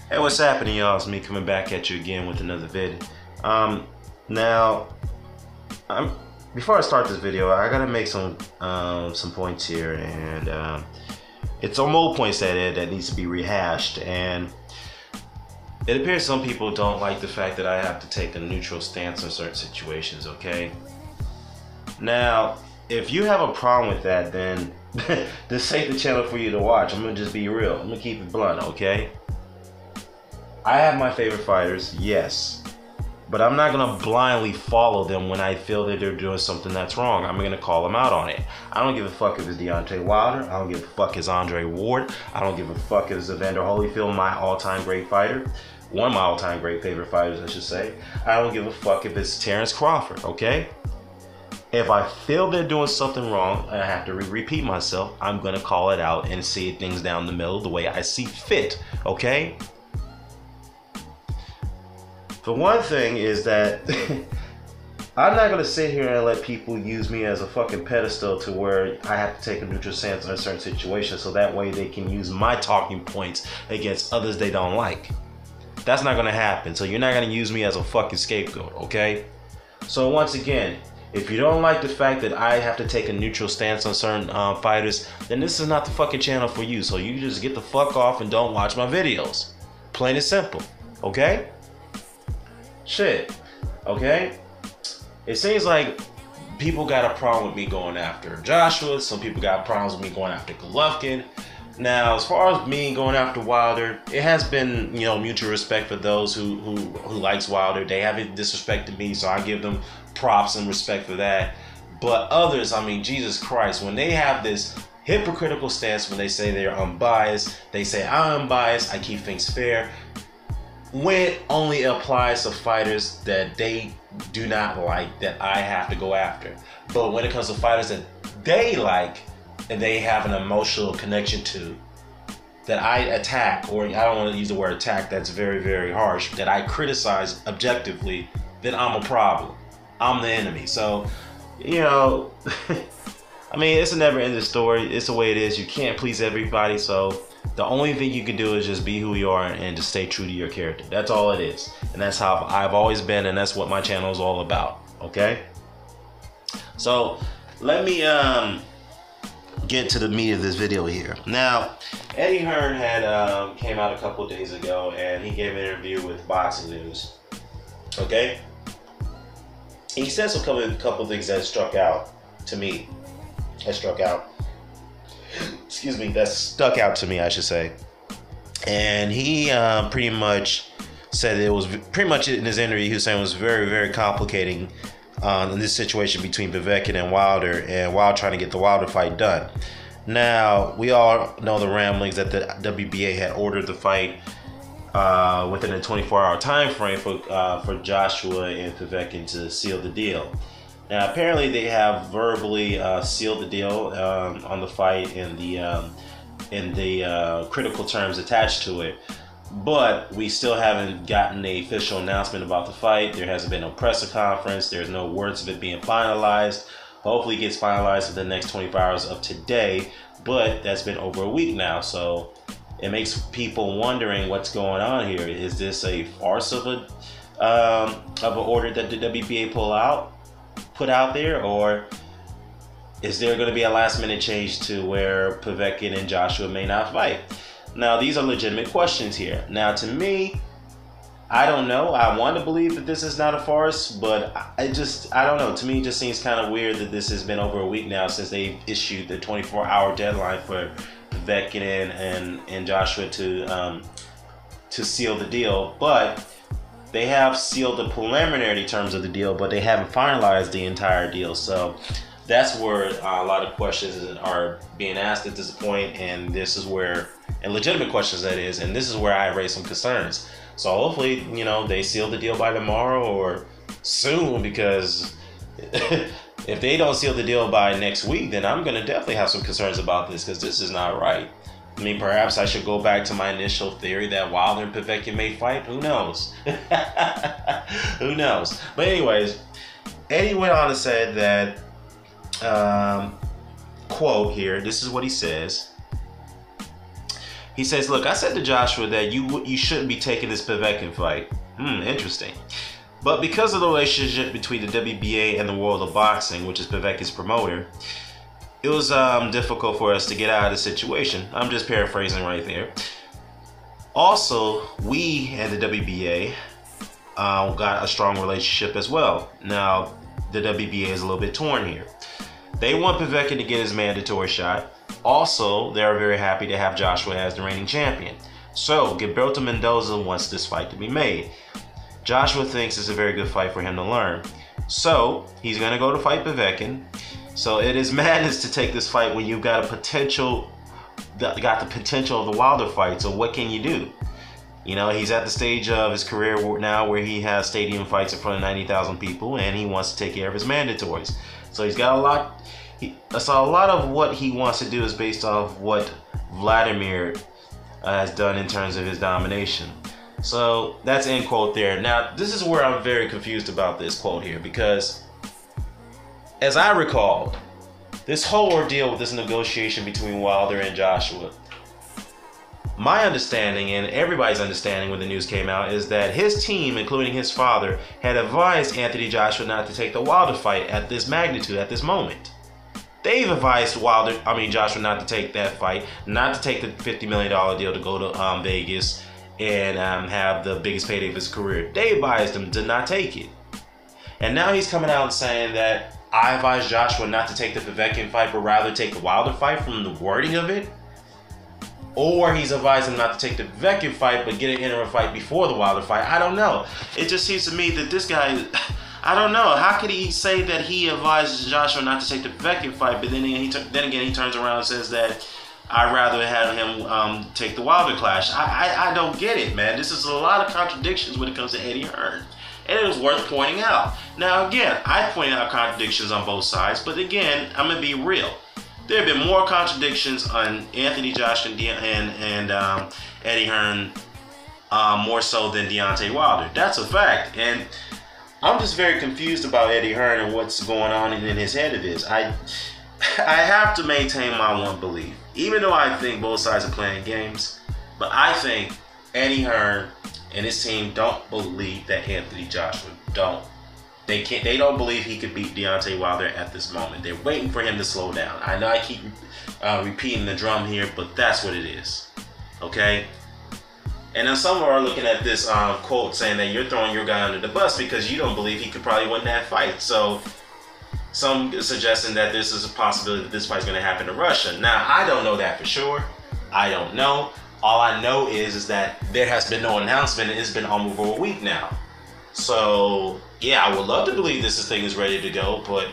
Hey, what's happening, y'all? It's me coming back at you again with another vid. Now, before I start this video, I gotta make some points here, and it's some old points that needs to be rehashed. And it appears some people don't like the fact that I have to take a neutral stance in certain situations. Okay. Now, if you have a problem with that, then this ain't the channel for you to watch. I'm gonna just be real. I'm gonna keep it blunt. Okay. I have my favorite fighters, yes, but I'm not gonna blindly follow them when I feel that they're doing something that's wrong. I'm gonna call them out on it. I don't give a fuck if it's Deontay Wilder. I don't give a fuck if it's Andre Ward. I don't give a fuck if it's Evander Holyfield, my all-time great fighter. One of my all-time great favorite fighters, I should say. I don't give a fuck if it's Terrence Crawford, okay? If I feel they're doing something wrong, and I have to repeat myself, I'm gonna call it out and see things down the middle the way I see fit, okay? The one thing is that I'm not going to sit here and let people use me as a fucking pedestal to where I have to take a neutral stance in a certain situation so that way they can use my talking points against others they don't like. That's not going to happen. So you're not going to use me as a fucking scapegoat, okay? So once again, if you don't like the fact that I have to take a neutral stance on certain fighters, then this is not the fucking channel for you. So you just get the fuck off and don't watch my videos. Plain and simple, okay? Shit, okay? It seems like people got a problem with me going after Joshua. Some people got problems with me going after Povetkin. Now, as far as me going after Wilder, it has been, you know, mutual respect for those who likes Wilder. They haven't disrespected me, so I give them props and respect for that. But others, I mean, Jesus Christ, when they have this hypocritical stance, when they say they're unbiased, they say I'm unbiased, I keep things fair, when it only applies to fighters that they do not like, that I have to go after. But when it comes to fighters that they like and they have an emotional connection to, that I attack, or I don't want to use the word attack, that's very, very harsh, that I criticize objectively, then I'm a problem. I'm the enemy. So, you know, I mean, it's a never-ending story. It's the way it is. You can't please everybody, so the only thing you can do is just be who you are and just stay true to your character. That's all it is. And that's how I've always been, and that's what my channel is all about. Okay? So let me get to the meat of this video here. Now, Eddie Hearn had came out a couple of days ago, and he gave an interview with Boxing News. Okay? He said a couple of things that struck out to me. Excuse me, that stuck out to me, I should say. And he pretty much said it was pretty much in his interview, he was saying it was very, very complicating in this situation between Povetkin and Wilder trying to get the Wilder fight done. Now, we all know the ramblings that the WBA had ordered the fight within a 24-hour time frame for Joshua and Povetkin to seal the deal. Now, apparently they have verbally sealed the deal on the fight in the critical terms attached to it, but we still haven't gotten an official announcement about the fight. There hasn't been no press conference. There's no words of it being finalized. Hopefully it gets finalized within the next 24 hours of today, but that's been over a week now, so it makes people wondering what's going on here. Is this a farce of an order that the WBA put out there, or is there going to be a last minute change to where Povetkin and Joshua may not fight? Now, these are legitimate questions here. Now, to me, I don't know. I want to believe that this is not a farce, but I don't know. To me, it just seems kind of weird that this has been over a week now since they issued the 24-hour deadline for Povetkin and Joshua to seal the deal, but they have sealed the preliminary terms of the deal, but they haven't finalized the entire deal. So that's where a lot of questions are being asked at this point, and legitimate questions that is, and this is where I raise some concerns. So hopefully, you know, they seal the deal by tomorrow or soon, because if they don't seal the deal by next week, then I'm going to definitely have some concerns about this, because this is not right. I mean, perhaps I should go back to my initial theory that Wilder and Povetkin may fight. Who knows? Who knows? But anyways, Eddie went on and said that, quote here, this is what he says. He says, look, I said to Joshua that you shouldn't be taking this Povetkin fight. Interesting. But because of the relationship between the WBA and the world of boxing, which is Povetkin's promoter, it was difficult for us to get out of the situation. I'm just paraphrasing right there. Also, we and the WBA got a strong relationship as well. Now, the WBA is a little bit torn here. They want Povetkin to get his mandatory shot. Also, they're very happy to have Joshua as the reigning champion. So, Gilberto Mendoza wants this fight to be made. Joshua thinks it's a very good fight for him to learn. So, he's going to go to fight Povetkin. So, it is madness to take this fight when you've got the potential of the Wilder fight. So, what can you do? You know, he's at the stage of his career now where he has stadium fights in front of 90,000 people, and he wants to take care of his mandatories. So, he's got a lot. So a lot of what he wants to do is based off what Vladimir has done in terms of his domination. So that's end quote there. Now, this is where I'm very confused about this quote here, because as I recall, this whole ordeal with this negotiation between Wilder and Joshua, my understanding and everybody's understanding when the news came out is that his team, including his father, had advised Anthony Joshua not to take the Wilder fight at this magnitude, at this moment. They've advised Joshua not to take that fight, not to take the $50 million deal to go to Vegas and have the biggest payday of his career. They advised him to not take it. And now he's coming out and saying that I advised Joshua not to take the Povetkin fight, but rather take the Wilder fight from the wording of it. Or he's advising him not to take the Povetkin fight, but get an interim fight before the Wilder fight. I don't know. It just seems to me that this guy... I don't know. How could he say that he advised Joshua not to take the Povetkin fight, but then again he turns around and says that I'd rather have him take the Wilder clash? I don't get it, man. This is a lot of contradictions when it comes to Eddie Hearn, and it was worth pointing out. Now, again, I point out contradictions on both sides, but again, I'm gonna be real. There have been more contradictions on Anthony Joshua and Eddie Hearn, more so than Deontay Wilder. That's a fact, and I'm just very confused about Eddie Hearn and what's going on in his head of his. I have to maintain my one belief, even though I think both sides are playing games, but I think Eddie Hearn and his team don't believe that Anthony Joshua don't. They don't believe he could beat Deontay Wilder at this moment. They're waiting for him to slow down. I know I keep repeating the drum here, but that's what it is. Okay? And then some are looking at this quote saying that you're throwing your guy under the bus because you don't believe he could probably win that fight. So some suggesting that this is a possibility that this fight's going to happen in Russia. Now, I don't know that for sure. I don't know. All I know is that there has been no announcement, and it's been almost over a week now. So, yeah, I would love to believe this thing is ready to go, but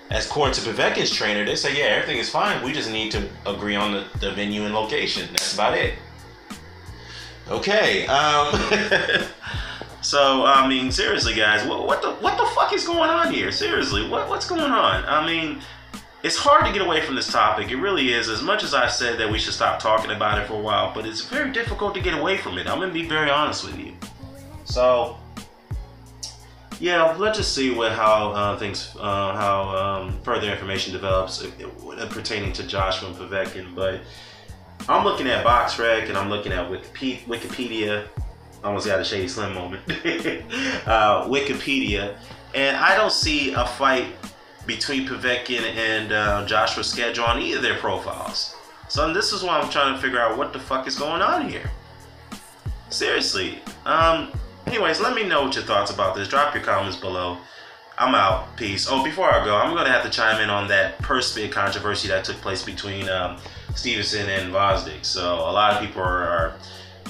as according to Povetkin's trainer, they say, yeah, everything is fine. We just need to agree on the venue and location. That's about it. Okay, so, I mean, seriously, guys, what the fuck is going on here? Seriously, what's going on? I mean, it's hard to get away from this topic. It really is. As much as I said that we should stop talking about it for a while, but it's very difficult to get away from it. I'm going to be very honest with you. So, yeah, let's just see how further information develops pertaining to Joshua and Povetkin, but I'm looking at BoxRec and I'm looking at Wikipedia. I almost got a Shady Slim moment. Wikipedia, and I don't see a fight between Povetkin and Joshua scheduled on either of their profiles. So this is why I'm trying to figure out what the fuck is going on here. Seriously. Anyways, let me know what your thoughts about this. Drop your comments below. I'm out. Peace. Oh, before I go, I'm going to have to chime in on that purse bid controversy that took place between Stevenson and Vosdick. So a lot of people are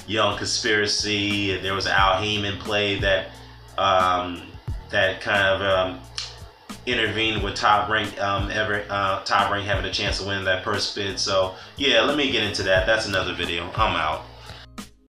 young conspiracy. There was an Al Heyman play that kind of intervened with Top Rank having a chance to win that purse bid. So yeah, let me get into that. That's another video. I'm out.